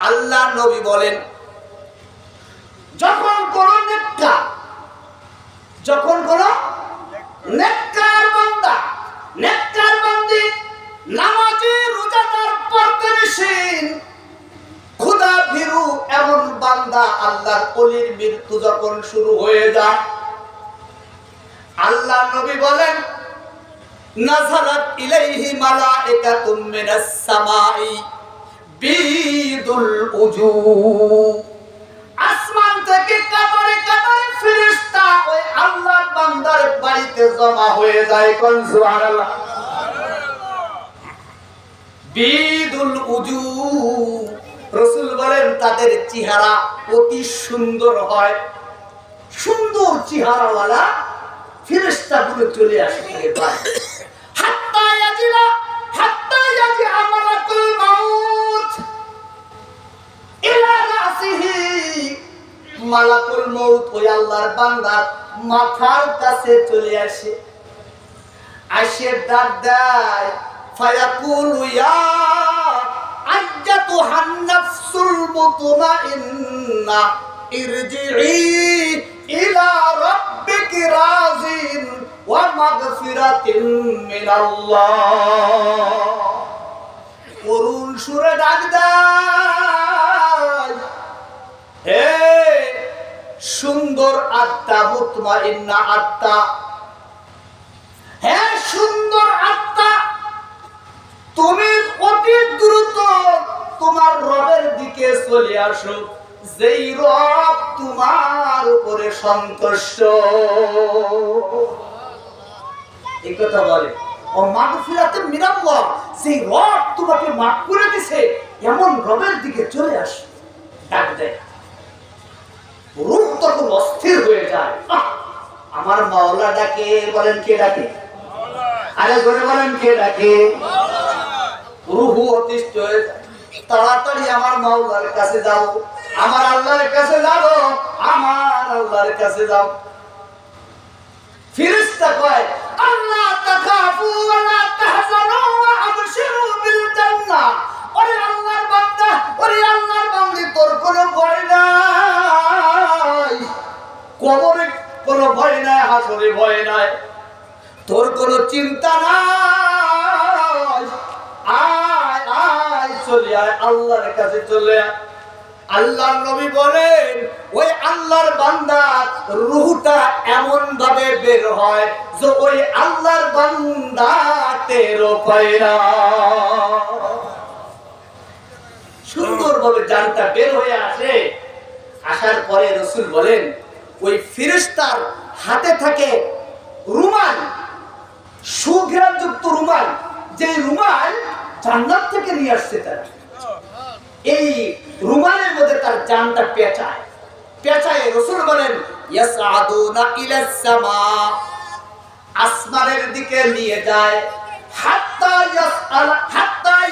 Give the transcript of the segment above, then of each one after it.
আল্লাহ নবী বলেন, যখন কোন নেককার বান্দা নেককার বান্দি নামাজি রোজাদার পরদেশীন খোদা ভীরু এমন বান্দা আল্লাহর ওলির মৃত্যু যখন শুরু হয়ে যায়, আল্লাহ নবী বলেন নাযালাত ইলাইহি মালাইকাতুম মিনাস সামাই বিদুল উজু, আসমান থেকে কাতারে কাতারে ফেরেশতা ওই আল্লাহর বান্দার বাড়িতে জমা হয়ে যায়। কোন সুবহানাল্লাহ। বিদুল উজু, রাসূল বলেন তাদের চেহারা অতি সুন্দর হয়। সুন্দর চেহারাওয়ালা ফেরেশতাগুলো চলে আসে হাত্তা ইয়াজি আমালাকুল মাউত ইলা রাসিহি, মালাকুল মউত ওই আল্লাহর বান্দার মাথার কাছে চলে আসে, আসে ডাক দেয়, ফায়াকুলু ইয়া আইয়াতুহান নাফসুল মুতমাইন্না ইরজিই ইলা রাব্বিকি রাযিন ওয়া মাগফিরাতিন মিনাল্লাহ। করুণ সুরে ডাক দেয়, হে সুন্দর আত্মা, মুতমাইন্না আত্মা, হে সুন্দর আত্মা, তুমি অতি দ্রুত তোমার রবের দিকে চলে আসো, যেই রব তোমার উপরে সন্তুষ্ট। এই কথা বলে ও মাগফিরাতুন মিনাল্লাহ, সেই রব তোমাকে মাফ করে দিয়েছে, এমন রবের দিকে চলে আসো। ডাক দেয়, রূহ তখন অস্থির হয়ে যায়। আমার মাওলা ডাকে, বলেন কে ডাকে? আরে জোরে বলেন কে ডাকে? রূহ অতিষ্ঠ হয়ে যায়, তাড়াতাড়ি আমার মাওলার কাছে যাও, আমার আল্লাহর কাছে যাও, আমার আল্লাহর কাছে যাও। ফেরেশতা কয়, আল্লাহ তাখাফু ওয়া লা তাহজানু ওয়া আবশিরু বিল জান্নাহ। ওরে আল্লাহর বান্দা, ওরে আল্লাহর বান্দি, তোর কোনো ভয় নাই, কবরে কোনো ভয় নাই, হাসরে ভয় নাই, তোর কোনো চিন্তা নাই, আয় আয় চলে আয়, আল্লাহর কাছে চলে আয়। আল্লাহর নবী বলেন, ওই আল্লাহর বান্দা রূহটা এমন ভাবে বের হয় যে ওই আল্লাহর বান্দা টেরও পায় না। সুন্দরভাবে জানটা বের হয়ে আসে। আসার পরে রাসূল বলেন, ওই ফেরেশতার হাতে থাকে রুমাল, সুঘ্রাণযুক্ত রুমাল, যে রুমাল জান্নাত থেকে নিয়ে আসছে তারা। এই রুমালের মধ্যে তার জানটা পেঁচায়, পেঁচায় রাসূল বলেন ইয়াসআদুনা ইলাস সামা, আসমানের দিকে নিয়ে যায়, হাত্তা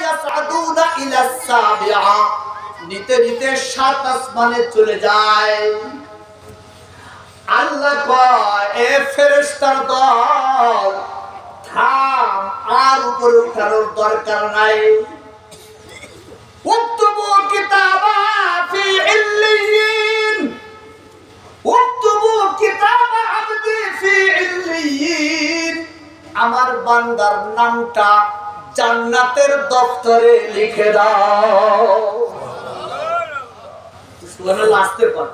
ইয়াসআদুনা ইলাস সাবিআ, নিতে নিতে 7 আসমানে চলে যায়। আল্লাহ কয়, এ ফেরেশতার দল থাম, আর উপরে উঠানোর দরকার নাই। উক্তুবু কিতাবা ফি ইল্লিয়িন, উক্তুবু কিতাবা আবদি ফি ইল্লিয়িন, আমার বান্দার নামটা জান্নাতের দপ্তরে লিখে দাও। সুবহানাল্লাহ। আসতে পার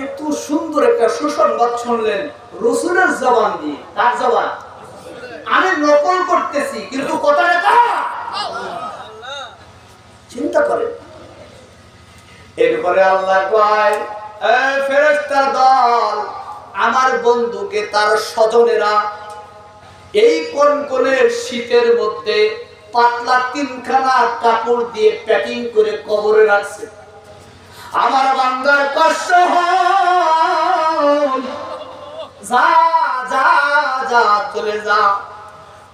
এত সুন্দর একটা সুসংবাদ শুনলেন রাসূলের জবান দিয়ে। কার জবান? আমি নকল করতেছি কিন্তু কথাটা কার? চিন্তা করেন। এরপরে আল্লাহ কয়, এ ফেরেশতার দল, আমার বন্ধুকে তার স্বজনেরা এই কনকনে শীতের মধ্যে পাতলা 3খানা কাপড় দিয়ে প্যাকিং করে কবরে রাখছে। আমার বান্দার কষ্ট হয়, যা যা যা চলে যা,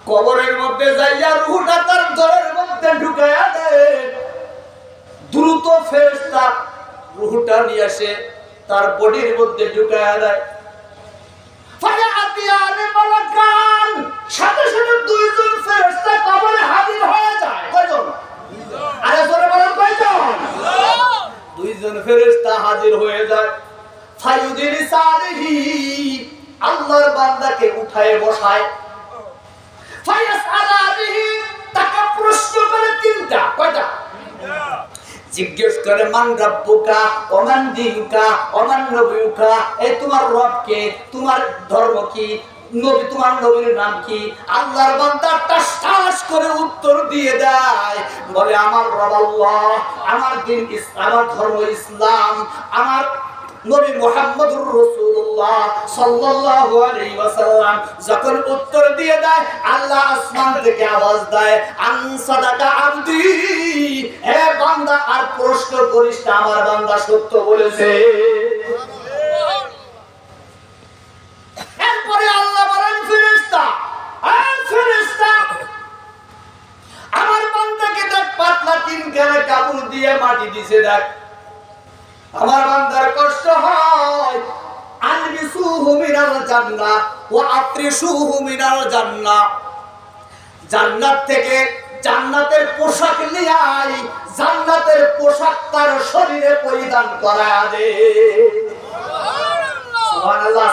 কবরের মধ্যে যাইয়া রূহটা তার দেহের মধ্যে ঢুকায়া দেয়। দ্রুত ফেরেশতা রূহটা নিয়ে আসে তার বডির মধ্যে ঢুকায়া দেয়। ফায়াতিয়ানি মালাকান, সাথে সাথে 2 জন ফেরেশতা কবরে হাজির হয়ে যায়। কয়জন? আরে জোরে বলেন ফেরেশতা হাজির হয়ে যায়। ফায়ুদির সালিহি আল্লাহর বান্দাকে উঠায় বসায়। ফায়াসআলা বিহি তাকে প্রশ্ন করে তিনটা, কয়টা? জিজ্ঞেস করে মান রাব্বুকা ওমান দীনুকা ওমান নবিয়ুকা, এই তোমার রব কে, তোমার ধর্ম কি, নবী তোমার নবীর নাম কি? আল্লাহর বান্দা টাস করে উত্তর দিয়ে দেয়, বলে আমার রব আল্লাহ, আমার দিন ইসলাম, আমার ধর্ম ইসলাম, আমার নবী মুহাম্মদুর রাসূলুল্লাহ সাল্লাল্লাহু আলাইহি ওয়াসাল্লাম। যখন উত্তর দিয়ে দেয় আল্লাহ আসমান থেকে আওয়াজ দেয় আন সাদাকা আবদি, হে বান্দা আর প্রশ্ন করিস না, আমার বান্দা সত্য বলেছে। এরপরে আল্লাহ বলেন ফেরেশতা, ফেরেশতা আমার বান্দাকে দেখ পাতলা তিনখানা কাপড় দিয়ে মাটি দিছে, দেখ আমার বান্দার কষ্ট হয়। আলবিসুহু মিনাল জান্নাহ ওয়া আফরিসুহু মিনাল জান্নাহ, জান্নাত থেকে জান্নাতের পোশাক নিয়ে আই, জান্নাতের পোশাক তার শরীরে পরিধান করা দে। সুবহানাল্লাহ।